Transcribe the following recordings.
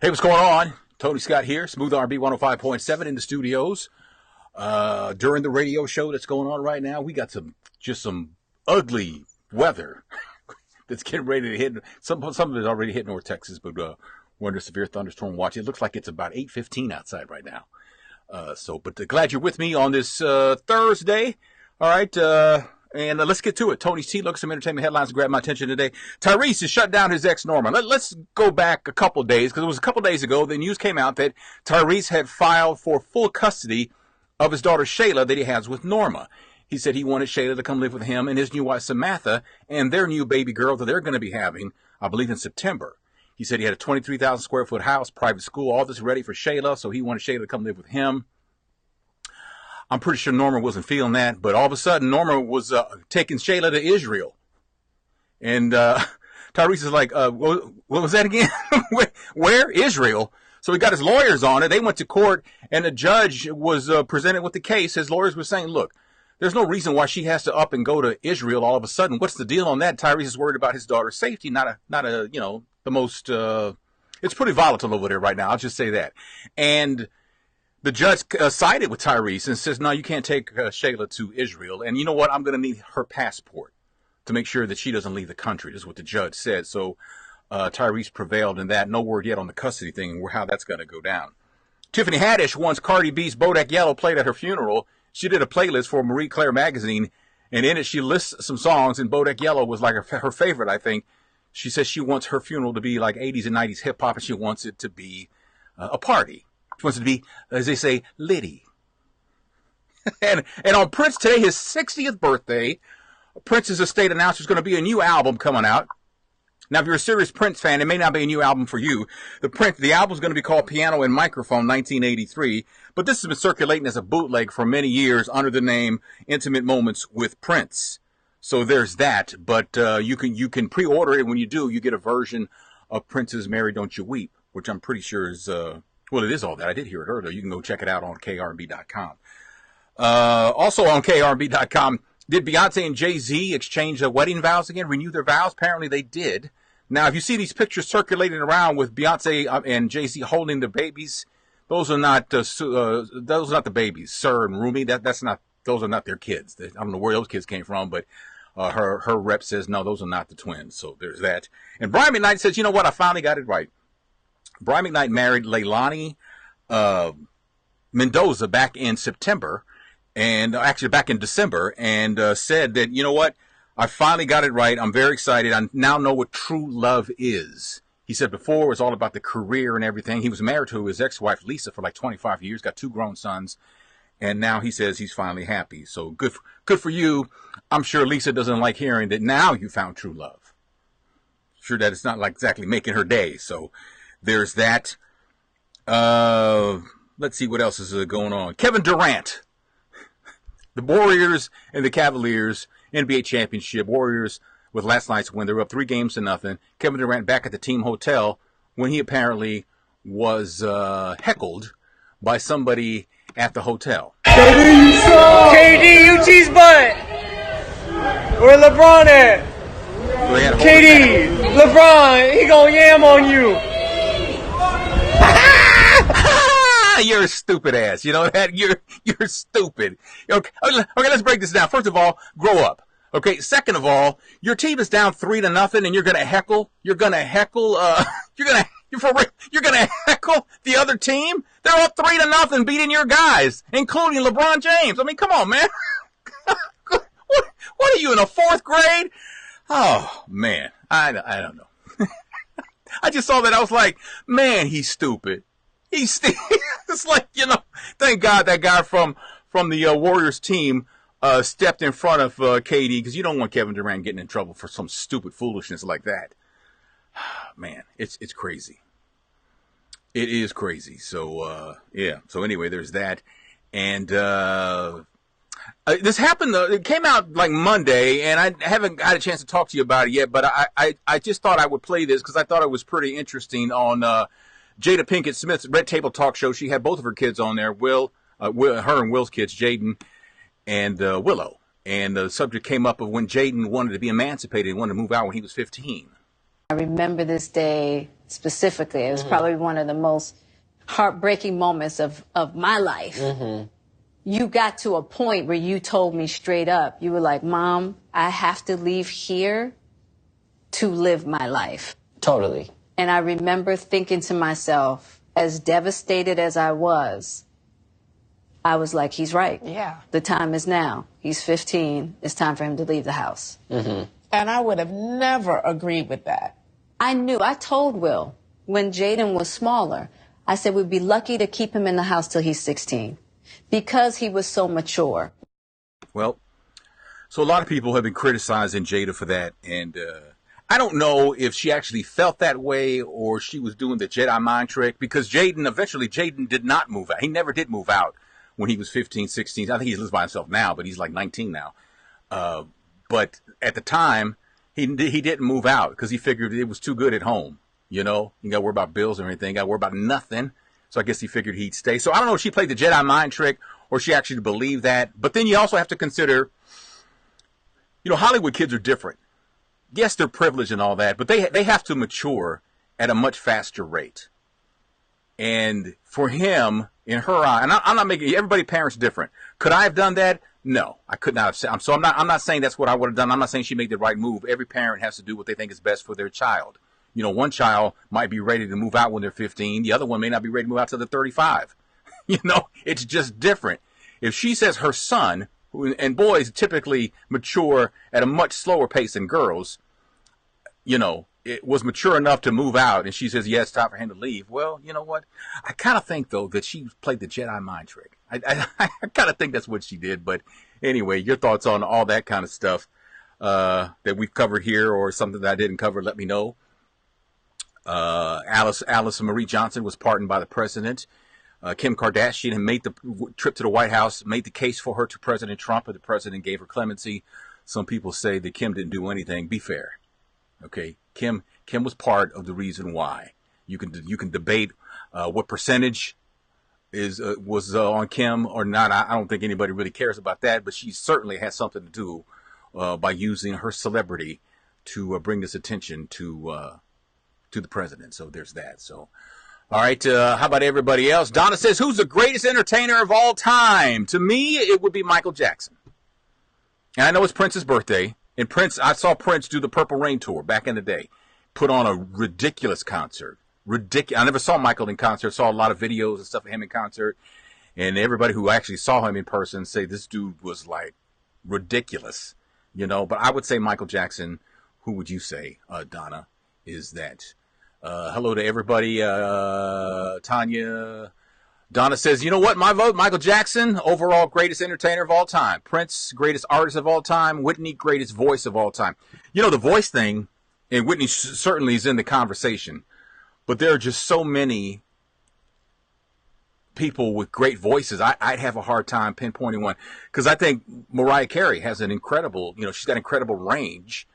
Hey, what's going on? Tony Scott here, Smooth R&B 105.7 in the studios. During the radio show that's going on right now, we got some ugly weather that's getting ready to hit. Some of it is already hit North Texas, but we're under severe thunderstorm watch. It looks like it's about 8:15 outside right now. But glad you're with me on this Thursday. All right, and let's get to it. Tony's Tea, look, some entertainment headlines grab my attention today. Tyrese has shut down his ex, Nora. Let's go back a couple days, because it was a couple days ago, the news came out that Tyrese had filed for full custody of his daughter, Shayla, that he has with Norma. He said he wanted Shayla to come live with him and his new wife, Samantha, and their new baby girl that they're going to be having, I believe, in September. He said he had a 23,000 square foot house, private school, all this ready for Shayla, so he wanted Shayla to come live with him. I'm pretty sure Norma wasn't feeling that, but all of a sudden, Norma was taking Shayla to Israel. And Tyrese is like, what was that again? Where? Israel? So he got his lawyers on it. They went to court, and the judge was presented with the case. His lawyers were saying, look, there's no reason why she has to up and go to Israel all of a sudden. What's the deal on that? Tyrese is worried about his daughter's safety, not a the most, it's pretty volatile over there right now. I'll just say that. And the judge sided with Tyrese and says, no, you can't take Shayla to Israel. And you know what? I'm going to need her passport to make sure that she doesn't leave the country. This is what the judge said. So Tyrese prevailed in that. No word yet on the custody thing or how that's going to go down. Tiffany Haddish wants Cardi B's Bodak Yellow played at her funeral. She did a playlist for Marie Claire magazine, and in it she lists some songs, and Bodak Yellow was like her favorite, I think. She says she wants her funeral to be like 80s and 90s hip-hop, and she wants it to be a party. She wants it to be, as they say, litty. and on Prince today, his 60th birthday, Prince's estate announced there's going to be a new album coming out. Now, if you're a serious Prince fan, it may not be a new album for you. The album is going to be called Piano and Microphone 1983, but this has been circulating as a bootleg for many years under the name Intimate Moments with Prince. So there's that, but you can pre-order it. When you do, you get a version of Prince's Mary Don't You Weep, which I'm pretty sure is, well, it is all that. I did hear it earlier. You can go check it out on krb.com. Also on krb.com, did Beyonce and Jay-Z exchange their wedding vows again, renew their vows? Apparently they did. Now, if you see these pictures circulating around with Beyonce and Jay-Z holding the babies, those are not the babies, Sir and Rumi. Those are not their kids. I don't know where those kids came from, but her rep says, no, those are not the twins. So there's that. And Brian McKnight says, you know what? I finally got it right. Brian McKnight married Leilani Mendoza back in September, and actually back in December, and said that, you know what? I finally got it right. I'm very excited. I now know what true love is. He said before it was all about the career and everything. He was married to his ex-wife, Lisa, for like 25 years, got 2 grown sons. And now he says he's finally happy. So good for you. I'm sure Lisa doesn't like hearing that now you found true love. Sure that it's not like exactly making her day. So there's that. Let's see what else is going on. Kevin Durant. The Warriors and the Cavaliers NBA championship. Warriors with last night's win. They were up 3-0. Kevin Durant back at the team hotel when he apparently was heckled by somebody at the hotel. KD, you cheese butt. Where LeBron at? KD, LeBron, he gonna yam on you. You're a stupid ass. You know that? You're stupid. Okay, let's break this down. First of all, grow up. Okay. Second of all, your team is down 3-0, and you're gonna heckle. You're gonna heckle the other team. They're up 3-0, beating your guys, including LeBron James. I mean, come on, man. What are you in the 4th grade? Oh man, I don't know. I just saw that. I was like, man, he's stupid. It's like, thank God that guy from the Warriors team stepped in front of KD, because you don't want Kevin Durant getting in trouble for some stupid foolishness like that. Man, it's crazy. It is crazy. So yeah. So anyway, there's that, and this happened. It came out like Monday, and I haven't had a chance to talk to you about it yet. But I just thought I would play this because I thought it was pretty interesting on Jada Pinkett Smith's Red Table Talk Show. She had both of her kids on there, her and Will's kids, Jaden and Willow. And the subject came up of when Jaden wanted to be emancipated and wanted to move out when he was 15. I remember this day specifically. It was probably one of the most heartbreaking moments of my life. You got to a point where you told me straight up, you were like, Mom, I have to leave here to live my life. Totally. And I remember thinking to myself, as devastated as I was like, he's right. Yeah. The time is now. He's 15. It's time for him to leave the house. And I would have never agreed with that. I told Will when Jaden was smaller, I said we'd be lucky to keep him in the house till he's 16 because he was so mature. Well, so a lot of people have been criticizing Jada for that, and I don't know if she actually felt that way or she was doing the Jedi mind trick, because Jaden did not move out. He never did move out when he was 15, 16. I think he lives by himself now, but he's like 19 now. But at the time, he didn't move out because he figured it was too good at home. You know, you got to worry about bills or anything. Got to worry about nothing. So I guess he figured he'd stay. So I don't know if she played the Jedi mind trick or she actually believed that. But then you also have to consider, you know, Hollywood kids are different. Yes, they're privileged and all that, but they have to mature at a much faster rate. And for him, in her eye, and I'm not making everybody parents different. Could I have done that? No, I could not have said. So I'm not saying that's what I would have done. I'm not saying she made the right move. Every parent has to do what they think is best for their child. You know, one child might be ready to move out when they're 15. The other one may not be ready to move out till they're 35. You know, it's just different. If she says her son, and boys typically mature at a much slower pace than girls, you know, it was mature enough to move out, and she says, yeah, it's time for him to leave. Well, you know what? I kind of think, though, that she played the Jedi mind trick. I kind of think that's what she did. But anyway, your thoughts on all that kind of stuff that we've covered here, or something that I didn't cover, let me know. Alice Marie Johnson was pardoned by the president. Kim Kardashian made the trip to the White House, made the case for her to President Trump, and the president gave her clemency. Some people say that Kim didn't do anything. Be fair. Okay, Kim was part of the reason why. You can debate what percentage was on Kim or not. I don't think anybody really cares about that, but she certainly has something to do by using her celebrity to bring this attention to the president. So there's that. So, all right, how about everybody else? Donna says, who's the greatest entertainer of all time? To me, it would be Michael Jackson. And I know it's Prince's birthday. And Prince, I saw Prince do the Purple Rain tour back in the day. Put on a ridiculous concert. I never saw Michael in concert. Saw a lot of videos and stuff of him in concert. And everybody who actually saw him in person say this dude was like ridiculous. You know, but I would say Michael Jackson. Who would you say, Donna, is that? Hello to everybody. Tanya. Donna says, you know what? My vote, Michael Jackson, overall greatest entertainer of all time. Prince, greatest artist of all time. Whitney, greatest voice of all time. You know, the voice thing, and Whitney certainly is in the conversation, but there are just so many people with great voices. I'd have a hard time pinpointing one, because I think Mariah Carey has an incredible, you know, she's got incredible range.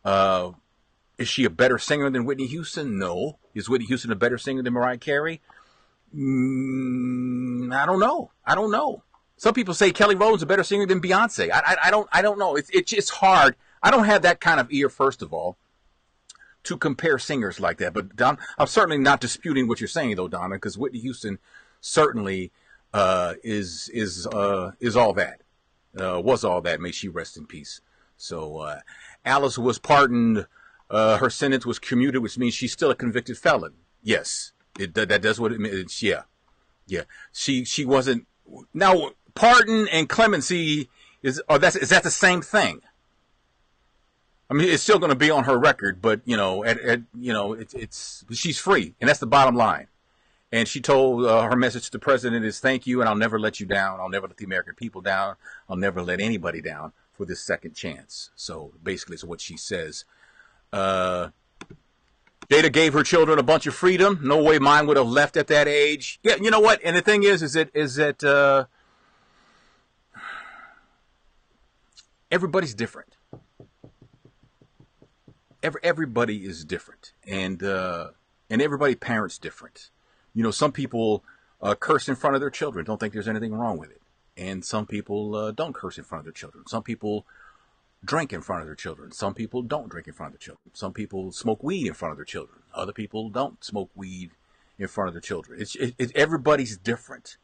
Is she a better singer than Whitney Houston? No. Is Whitney Houston a better singer than Mariah Carey? I don't know. Some people say Kelly Rowland's a better singer than Beyonce. I don't know. It's hard. I don't have that kind of ear, first of all, to compare singers like that. But Don, I'm certainly not disputing what you're saying, though, Donna, because Whitney Houston certainly is all that. Was all that. May she rest in peace. So Alice was pardoned. Her sentence was commuted, which means she's still a convicted felon. Yes. That does what it means. Yeah. She wasn't. Now, pardon and clemency is that the same thing? I mean, it's still going to be on her record, but you know, it's she's free, and that's the bottom line. And she told her message to the president is thank you, and I'll never let you down. I'll never let the American people down. I'll never let anybody down for this second chance. So basically, it's what she says. Jada gave her children a bunch of freedom. No way mine would have left at that age. Yeah, you know what? And the thing is that everybody's different. Everybody is different, and everybody parents different. You know, some people curse in front of their children, don't think there's anything wrong with it, and some people don't curse in front of their children. Some people drink in front of their children. Some people don't drink in front of their children. Some people smoke weed in front of their children. Other people don't smoke weed in front of their children. Everybody's different.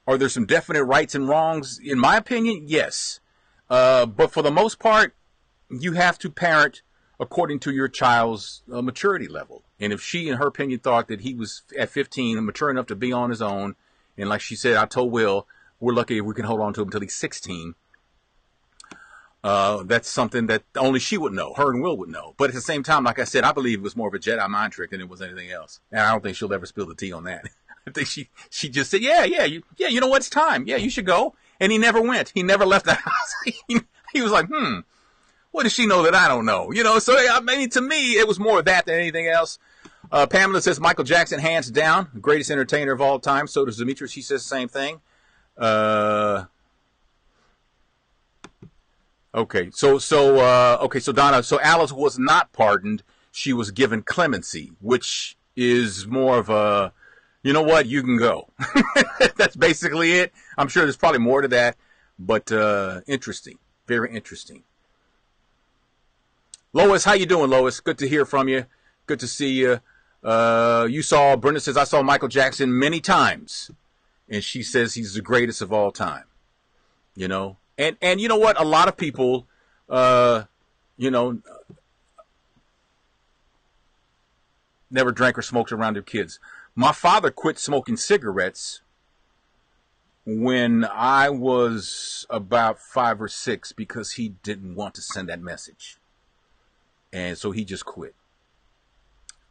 Are there some definite rights and wrongs? In my opinion, yes. But for the most part, you have to parent according to your child's maturity level. And if she, in her opinion, thought that he was at 15 and mature enough to be on his own, and like she said, I told Will, we're lucky if we can hold on to him until he's 16. That's something that only she would know. Her and Will would know. But at the same time, like I said, I believe it was more of a Jedi mind trick than it was anything else. And I don't think she'll ever spill the tea on that. I think she just said, you know what, it's time. Yeah, you should go. And he never went. He never left the house. He was like, what does she know that I don't know? You know, so I mean, to me, it was more of that than anything else. Pamela says Michael Jackson, hands down, greatest entertainer of all time. So does Demetrius. She says the same thing. Okay, so Donna, so Alice was not pardoned. She was given clemency, which is more of a, you know what, you can go. That's basically it. I'm sure there's probably more to that, but interesting, very interesting. Lois, how you doing, Lois? Good to hear from you. Good to see you. Brenda says, I saw Michael Jackson many times, and she says he's the greatest of all time. You know, and you know what? A lot of people, never drank or smoked around their kids. My father quit smoking cigarettes when I was about 5 or 6 because he didn't want to send that message. And so he just quit.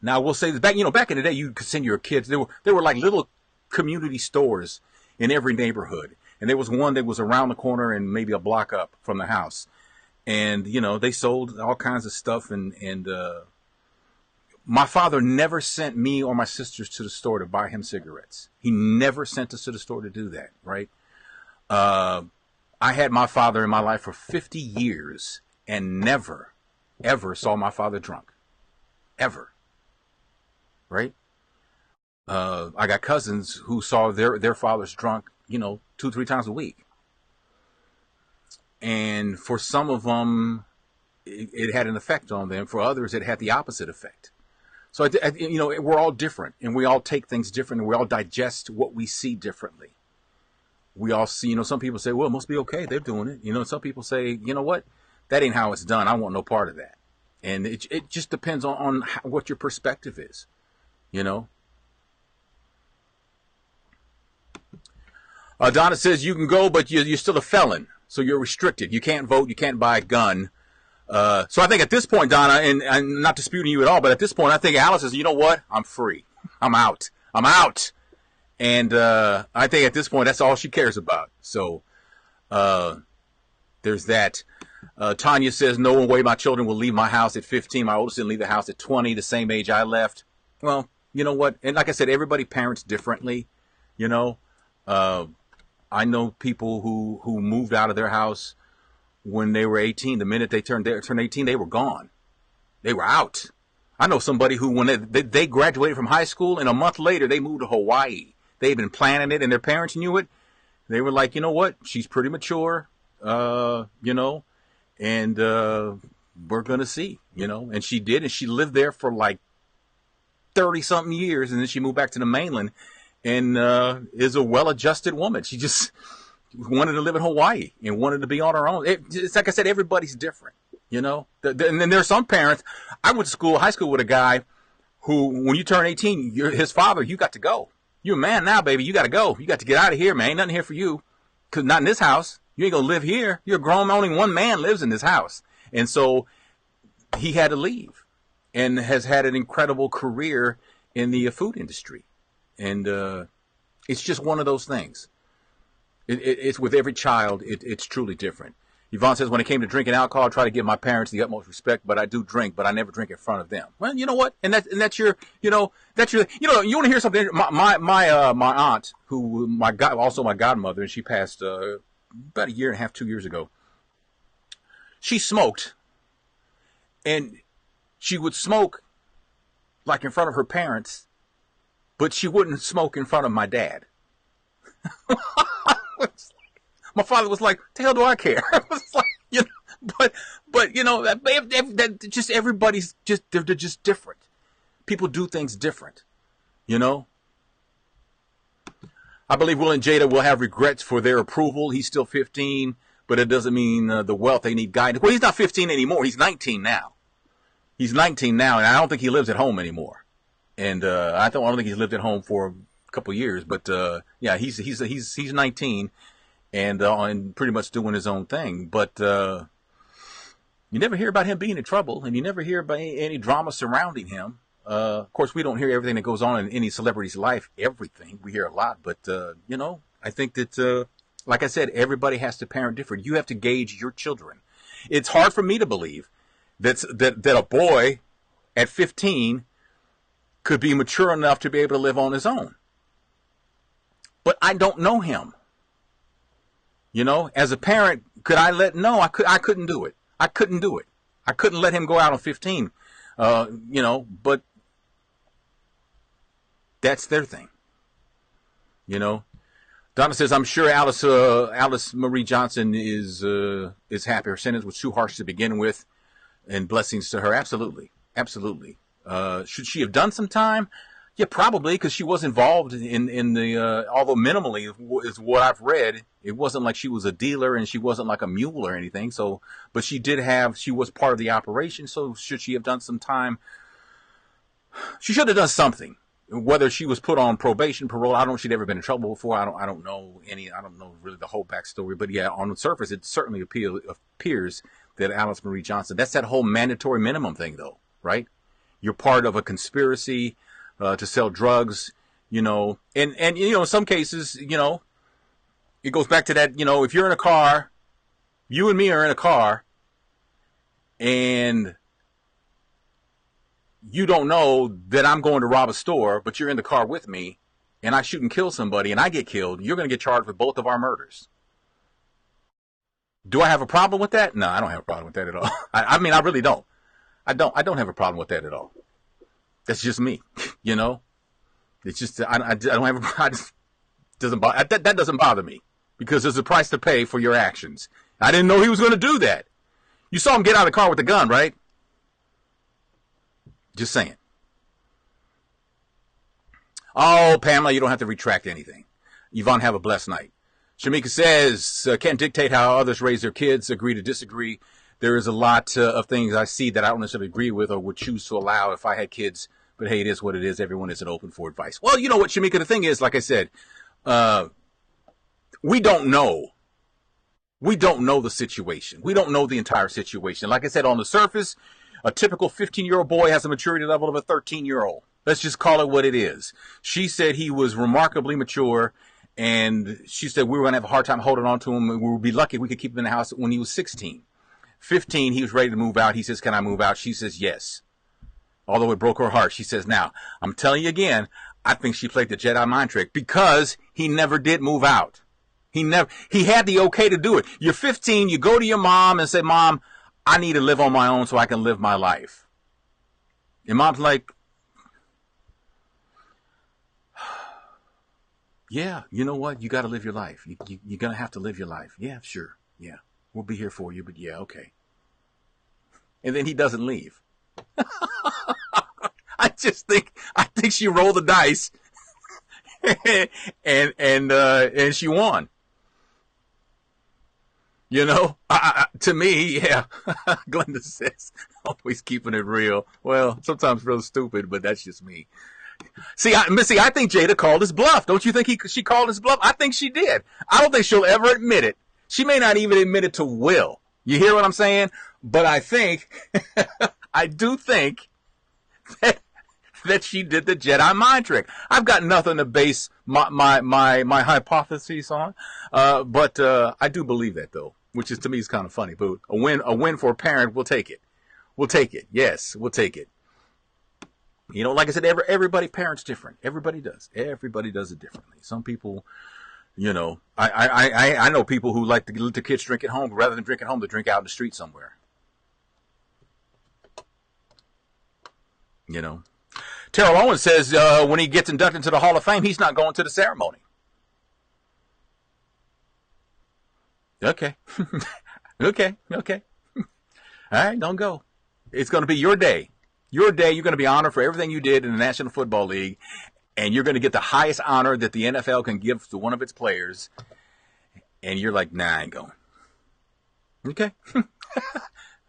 Now, we'll say this, back in the day, you could send your kids. There were like little community stores in every neighborhood. And there was one that was around the corner and maybe a block up from the house. And, you know, they sold all kinds of stuff. And my father never sent me or my sisters to the store to buy him cigarettes. He never sent us to the store to do that, right? I had my father in my life for 50 years and never, ever saw my father drunk. Ever. Right? I got cousins who saw their fathers drunk, 2-3 times a week. And for some of them, it had an effect on them. For others, it had the opposite effect. So, we're all different, and we all take things different, and we all digest what we see differently. We all see, some people say, well, it must be okay. They're doing it. Some people say, you know what? That ain't how it's done. I want no part of that. And it just depends on what your perspective is, Donna says you can go, but you're still a felon, so you're restricted. You can't vote. You can't buy a gun. So I think at this point, Donna, and I'm not disputing you at all, but at this point, I think Alice says, you know what? I'm free. I'm out. And I think at this point, that's all she cares about. So there's that. Tanya says, no way my children will leave my house at 15. My oldest didn't leave the house at 20, the same age I left. Well, you know what? And like I said, everybody parents differently, I know people who moved out of their house when they were 18. The minute they turned 18, they were gone. They were out. I know somebody who, when they graduated from high school, and a month later, they moved to Hawaii. They'd been planning it, and their parents knew it. They were like, you know what? She's pretty mature, and we're going to see, And she did, and she lived there for like 30-something years, and then she moved back to the mainland. And is a well-adjusted woman. She just wanted to live in Hawaii and wanted to be on her own. It's like I said, everybody's different, And then there are some parents. I went to high school with a guy who, when you turn 18, you're his father. You got to go. You're a man now, baby. You got to go. You got to get out of here, man. Ain't nothing here for you. Because not in this house. You ain't going to live here. You're grown. Only one man lives in this house. And so he had to leave and has had an incredible career in the food industry. And it's just one of those things. It's with every child, it's truly different. Yvonne says, when it came to drinking alcohol, I try to give my parents the utmost respect, but I do drink, but I never drink in front of them. Well, you know what? And that's your, you want to hear something? My aunt, also my godmother, and she passed about 1.5 years, 2 years ago. She smoked, and she would smoke like in front of her parents. But she wouldn't smoke in front of my dad. My father was like, the hell do I care? I was like, but you know, that just everybody's just they're just different. People do things different, you know. I believe Will and Jada will have regrets for their approval. He's still 15, but it doesn't mean the wealth they need guidance. Well, he's not 15 anymore. He's 19 now. He's 19 now, and I don't think he lives at home anymore. And I don't think he's lived at home for a couple of years. But yeah, he's 19 and pretty much doing his own thing. But you never hear about him being in trouble, and you never hear about any drama surrounding him. Of course, we don't hear everything that goes on in any celebrity's life, everything. We hear a lot, but, you know, I think that, like I said, everybody has to parent different. You have to gauge your children. It's hard for me to believe that a boy at 15 could be mature enough to be able to live on his own. But I don't know him. You know, as a parent, could I no, I couldn't do it. I couldn't do it. I couldn't let him go out on 15, you know, but that's their thing, you know. Donna says, I'm sure Alice Marie Johnson is happy. Her sentence was too harsh to begin with, and blessings to her. Absolutely. Absolutely. Should she have done some time? Yeah, probably, because she was involved in the, although minimally is what I've read. It wasn't like she was a dealer and she wasn't like a mule or anything. So, but she was part of the operation. So should she have done some time? She should have done something. Whether she was put on probation, parole, I don't know if she'd ever been in trouble before. I don't know really the whole backstory. But yeah, on the surface, it certainly appears that Alice Marie Johnson, that's that whole mandatory minimum thing though, right? You're part of a conspiracy to sell drugs, you know, and you know, in some cases, you know, it goes back to that, you know, if you're in a car, you and me are in a car, and you don't know that I'm going to rob a store, but you're in the car with me, and I shoot and kill somebody, and I get killed, you're going to get charged with both of our murders. Do I have a problem with that? No, I don't have a problem with that at all. I mean, I really don't. I don't have a problem with that at all. That's just me, you know. It's just I don't have that doesn't bother me because there's a price to pay for your actions. I didn't know he was going to do that. You saw him get out of the car with the gun, right? Just saying. Oh, Pamela, you don't have to retract anything. Yvonne, have a blessed night. Shamika says, can't dictate how others raise their kids, agree to disagree. There is a lot of things I see that I don't necessarily agree with or would choose to allow if I had kids. But hey, it is what it is. Everyone isn't open for advice. Well, you know what, Shamika, the thing is, like I said, we don't know. We don't know the situation. We don't know the entire situation. Like I said, on the surface, a typical 15-year-old boy has a maturity level of a 13-year-old. Let's just call it what it is. She said he was remarkably mature, and she said we were going to have a hard time holding on to him, and we would be lucky if we could keep him in the house when he was 16. 15, he was ready to move out. He says, can I move out? She says, yes. Although it broke her heart. She says, now, I'm telling you again, I think she played the Jedi mind trick because he never did move out. He had the okay to do it. You're 15, you go to your mom and say, Mom, I need to live on my own so I can live my life. And Mom's like, yeah, you know what? You got to live your life. You're going to have to live your life. Yeah, sure. Yeah, we'll be here for you, but yeah, okay. And then he doesn't leave. I think she rolled the dice and she won. You know, to me, yeah. Glenda says, always keeping it real. Well, sometimes real stupid, but that's just me. See, I think Jada called his bluff. Don't you think she called his bluff? I think she did. I don't think she'll ever admit it. She may not even admit it to Will. You hear what I'm saying? But I think, I do think that she did the Jedi mind trick. I've got nothing to base my hypotheses on, but I do believe that though, which is to me is kind of funny. But a win for a parent, we'll take it. We'll take it. Yes, we'll take it. You know, like I said, everybody parents different. Everybody does. Everybody does it differently. Some people, you know, I know people who like to let the kids drink at home rather than drink at home to drink out in the street somewhere. You know. Terrell Owens says when he gets inducted into the Hall of Fame, he's not going to the ceremony. Okay. Okay. All right, don't go. It's going to be your day. Your day, you're going to be honored for everything you did in the National Football League, and you're going to get the highest honor that the NFL can give to one of its players, and you're like, nah, I ain't going. Okay.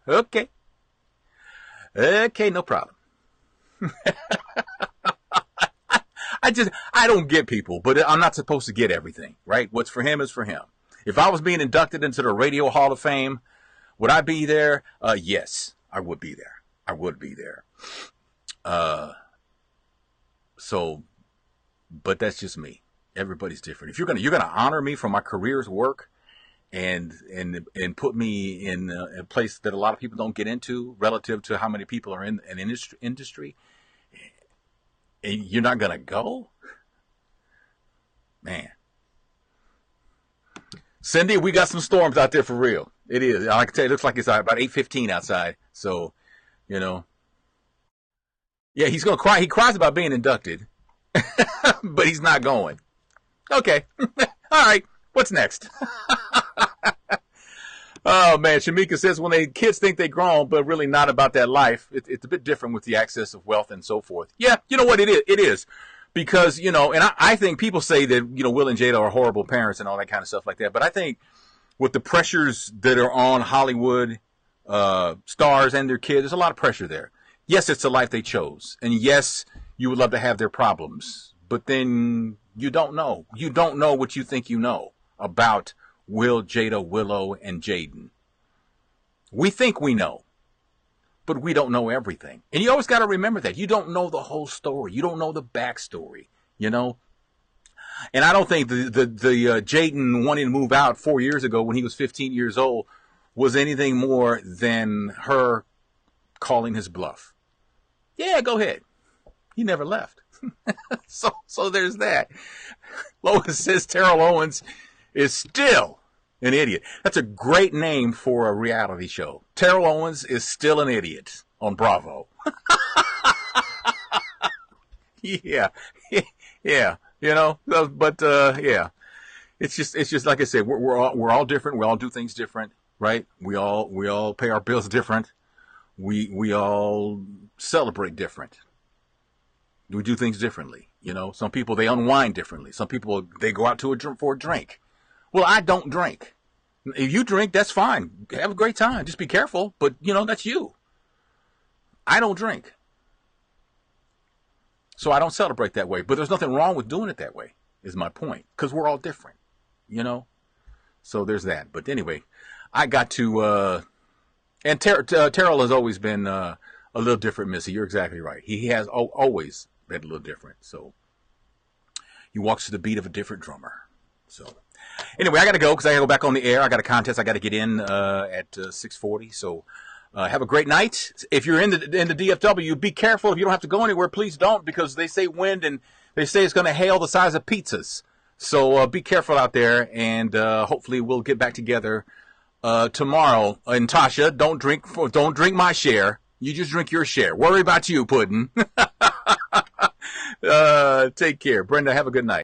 Okay. Okay, no problem. I don't get people, but I'm not supposed to get everything, right? What's for him is for him. If I was being inducted into the Radio Hall of Fame, would I be there? Yes, I would be there. I would be there. But that's just me. Everybody's different. If you're gonna honor me for my career's work, and put me in a place that a lot of people don't get into relative to how many people are in an industry, and you're not gonna go, man. Cindy, we got some storms out there for real. It is. I can tell you, it looks like it's about 8:15 outside. So, yeah, he's gonna cry. He cries about being inducted, but he's not going. Okay, all right. What's next? Oh, man. Shamika says when kids think they're grown, but really not about that life, it's a bit different with the access of wealth and so forth. Yeah, you know what it is? It is. Because, and I think people say that, Will and Jada are horrible parents and all that kind of stuff like that. But I think with the pressures that are on Hollywood stars and their kids, there's a lot of pressure there. Yes, it's the life they chose. And yes, you would love to have their problems. But then you don't know. You don't know what you think you know about Will, Jada, Willow, and Jaden. We think we know, but we don't know everything. And you always got to remember that. You don't know the whole story. You don't know the backstory, And I don't think the Jaden wanting to move out 4 years ago when he was 15 years old was anything more than her calling his bluff. Yeah, go ahead. He never left. So there's that. Lois says Terrell Owens is still an idiot. That's a great name for a reality show. Terrell Owens is still an idiot on Bravo. Yeah. But yeah. It's just like I said, we're all different. We all do things different, right? We all pay our bills different. We all celebrate different. We do things differently. Some people, they unwind differently. Some people, they go out for a drink. Well, I don't drink. If you drink, that's fine. Have a great time. Just be careful. But, that's you. I don't drink. So I don't celebrate that way. But there's nothing wrong with doing it that way, is my point. Because we're all different, So there's that. But anyway, I got to, and Terrell has always been a little different, Missy. You're exactly right. He has always been a little different. So he walks to the beat of a different drummer. So anyway, I got to go because I got to go back on the air. I got a contest I got to get in at 6:40. So have a great night. If you're in the DFW, be careful. If you don't have to go anywhere, please don't, because they say wind and they say it's going to hail the size of pizzas. So be careful out there, and hopefully we'll get back together tomorrow. And Tasha, don't drink my share. You just drink your share. Worry about you, Puddin'. Take care. Brenda, have a good night.